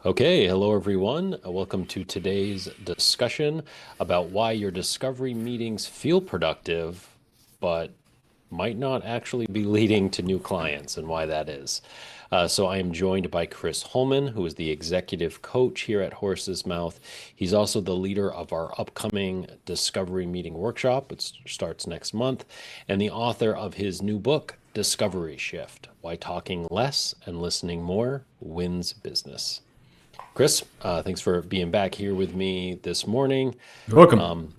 Okay, hello everyone. Welcome to today's discussion about why your discovery meetings feel productive, but might not actually be leading to new clients and why that is. So I am joined by Chris Holman, who is the executive coach here at Horse's Mouth. He's also the leader of our upcoming discovery meeting workshop, which starts next month, and the author of his new book, Discovery Shift: Why Talking Less and Listening More Wins Business. Chris, thanks for being back here with me this morning. You're welcome. Um,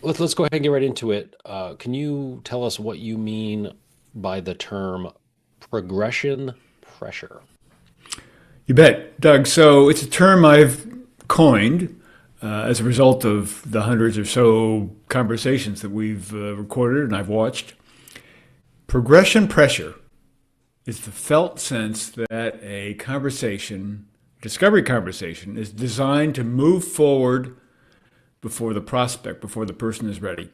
let's go ahead and get right into it. Can you tell us what you mean by the term progression pressure? You bet, Doug. So it's a term I've coined as a result of the hundreds or so conversations that we've recorded and I've watched. Progression pressure is the felt sense that a conversation, discovery conversation, is designed to move forward before the prospect, before the person is ready.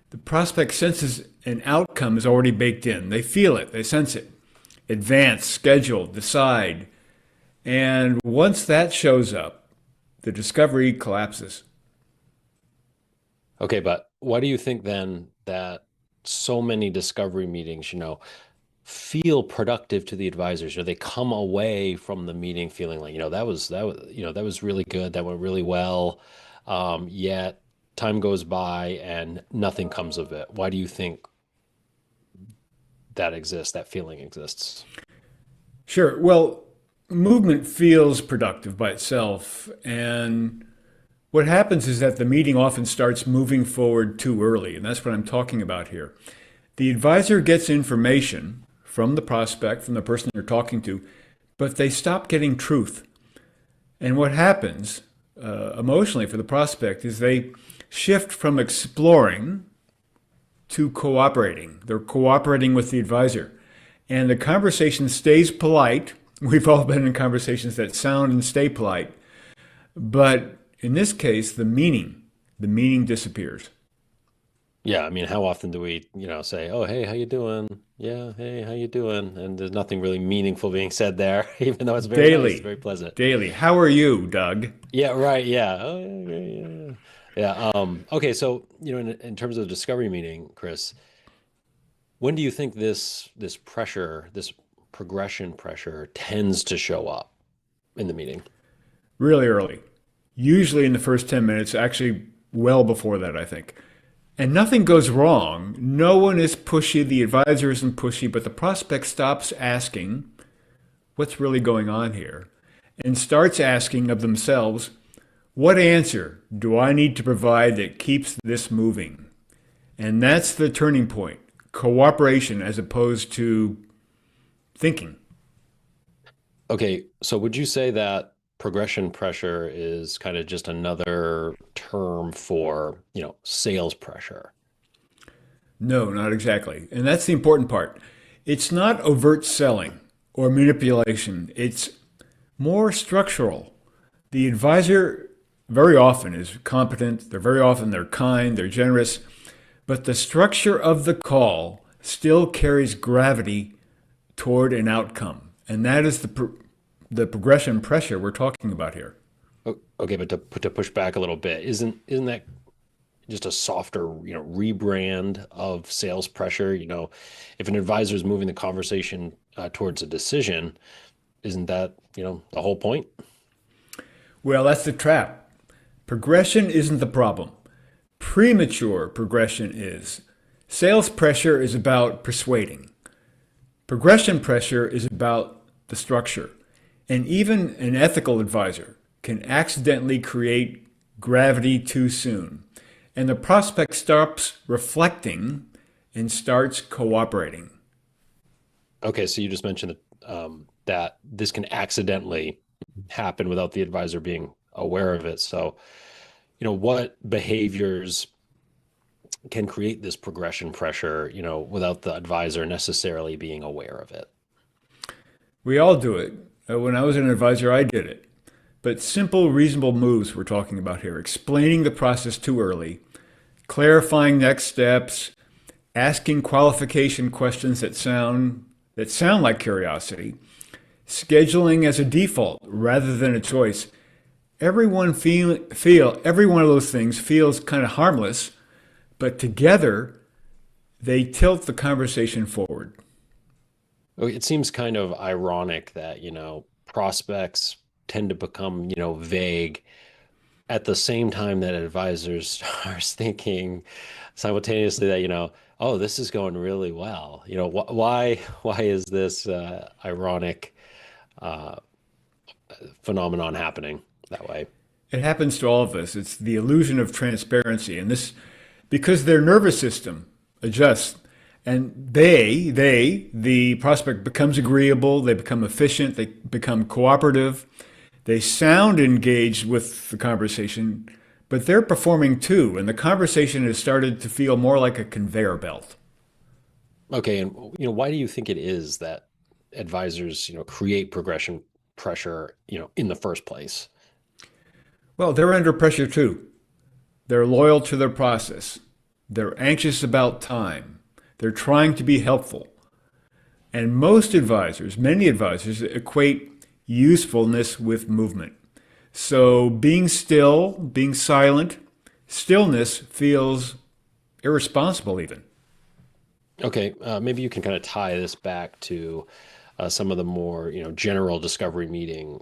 The prospect senses an outcome is already baked in. They feel it, they sense it. Advance, schedule, decide. And once that shows up, the discovery collapses. Okay, but why do you think then that so many discovery meetings, feel productive to the advisors, or they come away from the meeting feeling like, that was really good, that went really well, yet time goes by and nothing comes of it? Why do you think that exists, that feeling exists? Sure. Well, movement feels productive by itself. And what happens is that the meeting often starts moving forward too early. And that's what I'm talking about here. The advisor gets information from the prospect, from the person they're talking to, but they stop getting truth. And what happens emotionally for the prospect is they shift from exploring to cooperating. They're cooperating with the advisor. And the conversation stays polite. We've all been in conversations that sound and stay polite. But in this case, the meaning disappears. Yeah, I mean, how often do we, say, "Oh, hey, how you doing?" "Yeah, hey, how you doing?" And there's nothing really meaningful being said there, even though it's very nice, Daily, very pleasant. daily. How are you, Doug? Yeah, right. Yeah. Oh, yeah, yeah, yeah, yeah. Yeah. Okay. So, in terms of the discovery meeting, Chris, when do you think this pressure, this progression pressure tends to show up in the meeting? Really early. Usually in the first 10 minutes, actually well before that, I think. And nothing goes wrong. No one is pushy. The advisor isn't pushy, but the prospect stops asking what's really going on here and starts asking of themselves, what answer do I need to provide that keeps this moving? And that's the turning point. Cooperation as opposed to thinking. Okay. So would you say that progression pressure is kind of just another term for, sales pressure? No, not exactly. And that's the important part. It's not overt selling or manipulation, it's more structural. The advisor very often is competent, they're kind, they're generous, but the structure of the call still carries gravity toward an outcome. And that is the progression pressure we're talking about here. Okay, but to push back a little bit, isn't that just a softer, rebrand of sales pressure? If an advisor is moving the conversation towards a decision, isn't that, the whole point? Well, that's the trap. Progression isn't the problem. Premature progression is. Sales pressure is about persuading. Progression pressure is about the structure. And even an ethical advisor can accidentally create gravity too soon. And the prospect stops reflecting and starts cooperating. Okay, so you just mentioned that this can accidentally happen without the advisor being aware of it. So, what behaviors can create this progression pressure, without the advisor necessarily being aware of it? We all do it. When I was an advisor, I did it. But simple, reasonable moves we're talking about here. Explaining the process too early, clarifying next steps, asking qualification questions that sound like curiosity, scheduling as a default rather than a choice. Every one of those things feels kind of harmless, but together they tilt the conversation forward. It seems kind of ironic that, prospects tend to become, vague at the same time that advisors are thinking simultaneously that, oh, this is going really well. Why is this ironic uh, phenomenon happening that way? It happens to all of us. It's the illusion of transparency. And this, because their nervous system adjusts and the prospect becomes agreeable, they become efficient, they become cooperative, they sound engaged with the conversation, but they're performing too. And the conversation has started to feel more like a conveyor belt. Okay, and why do you think it is that advisors, create progression pressure, in the first place? Well, they're under pressure too. They're loyal to their process. They're anxious about time. They're trying to be helpful. And many advisors, equate usefulness with movement. So being still, being silent, stillness feels irresponsible even. Okay, maybe you can kind of tie this back to some of the more, general discovery meeting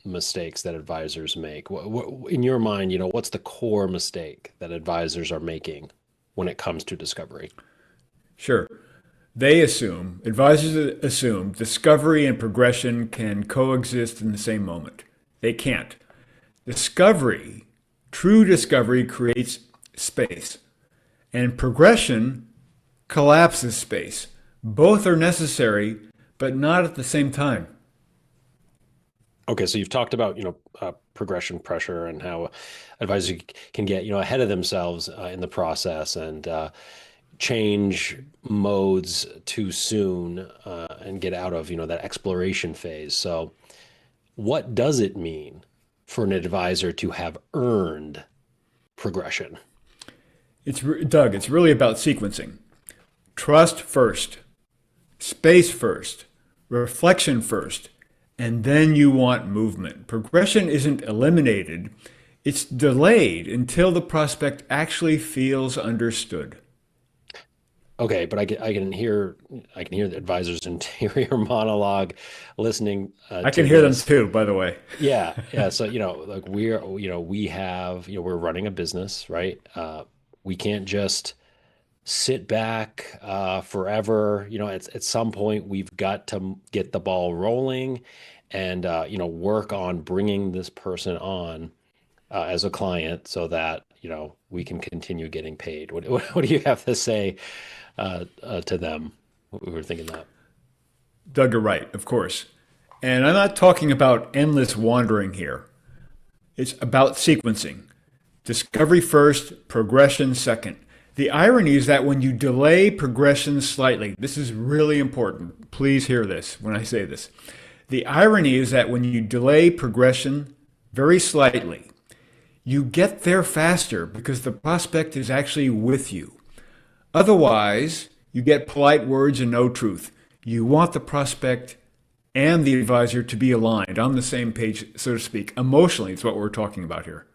mistakes that advisors make. In your mind, what's the core mistake that advisors are making when it comes to discovery? Sure. Advisors assume discovery and progression can coexist in the same moment. They can't. Discovery, true discovery creates space, and progression collapses space. Both are necessary, but not at the same time. Okay, so you've talked about, progression pressure and how advisors can get, ahead of themselves in the process and change modes too soon and get out of, that exploration phase. So, what does it mean for an advisor to have earned progression? Doug, it's really about sequencing. Trust first, space first, reflection first, and then you want movement. Progression isn't eliminated, it's delayed until the prospect actually feels understood. Okay, but I can hear the advisor's interior monologue, listening I to can hear them this. too, by the way. Yeah, yeah. So, like we have, we're running a business, right? We can't just sit back forever. At some point we've got to get the ball rolling and, work on bringing this person on as a client so that, we can continue getting paid. What do you have to say to them who were thinking that? Doug, you're right, of course. And I'm not talking about endless wandering here. It's about sequencing. Discovery first, progression second. The irony is that when you delay progression slightly, this is really important. Please hear this when I say this. The irony is that when you delay progression very slightly, you get there faster because the prospect is actually with you. Otherwise, you get polite words and no truth. You want the prospect and the advisor to be aligned on the same page, so to speak. Emotionally, it's what we're talking about here.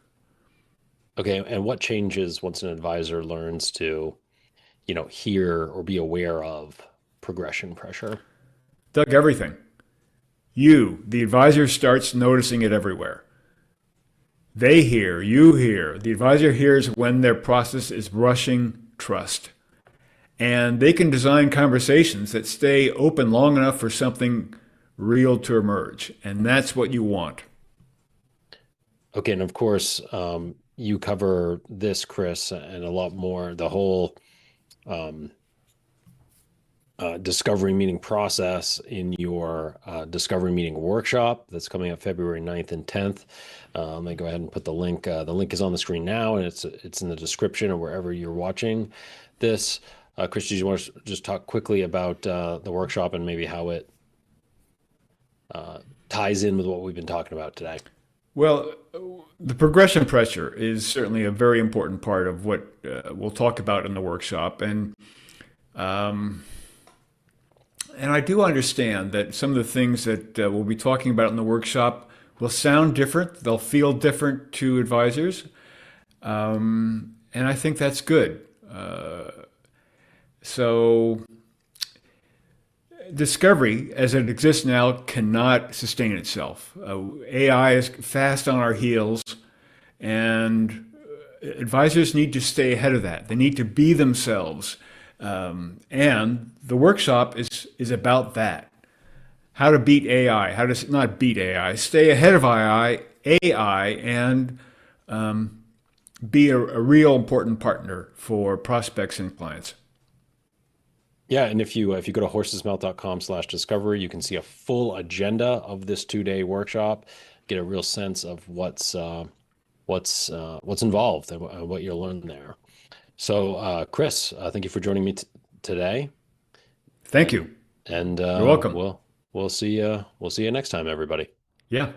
Okay, and what changes once an advisor learns to, hear or be aware of progression pressure? Doug, everything. You, the advisor, starts noticing it everywhere. They hear, you hear. The advisor hears when their process is rushing trust. And they can design conversations that stay open long enough for something real to emerge. And that's what you want. Okay, and of course, you cover this, Chris, and a lot more, the whole um, discovery meeting process in your discovery meeting workshop that's coming up February 9th and 10th. Let me go ahead and put the link. The link is on the screen now, and it's in the description or wherever you're watching this. Chris, do you want to just talk quickly about the workshop and maybe how it ties in with what we've been talking about today? Well, the progression pressure is certainly a very important part of what we'll talk about in the workshop. And And I do understand that some of the things that we'll be talking about in the workshop will sound different. They'll feel different to advisors. And I think that's good. So, discovery, as it exists now, cannot sustain itself. AI is fast on our heels, and advisors need to stay ahead of that. They need to be themselves. And the workshop is about that. How to beat AI, how to not beat AI, stay ahead of AI, and be a real important partner for prospects and clients. Yeah, and if you go to horsesmouth.com/discovery, you can see a full agenda of this 2-day workshop, get a real sense of what's involved and what you'll learn there. So, Chris, thank you for joining me today, Thank and you. and You're welcome. we'll see you next time, everybody. Yeah.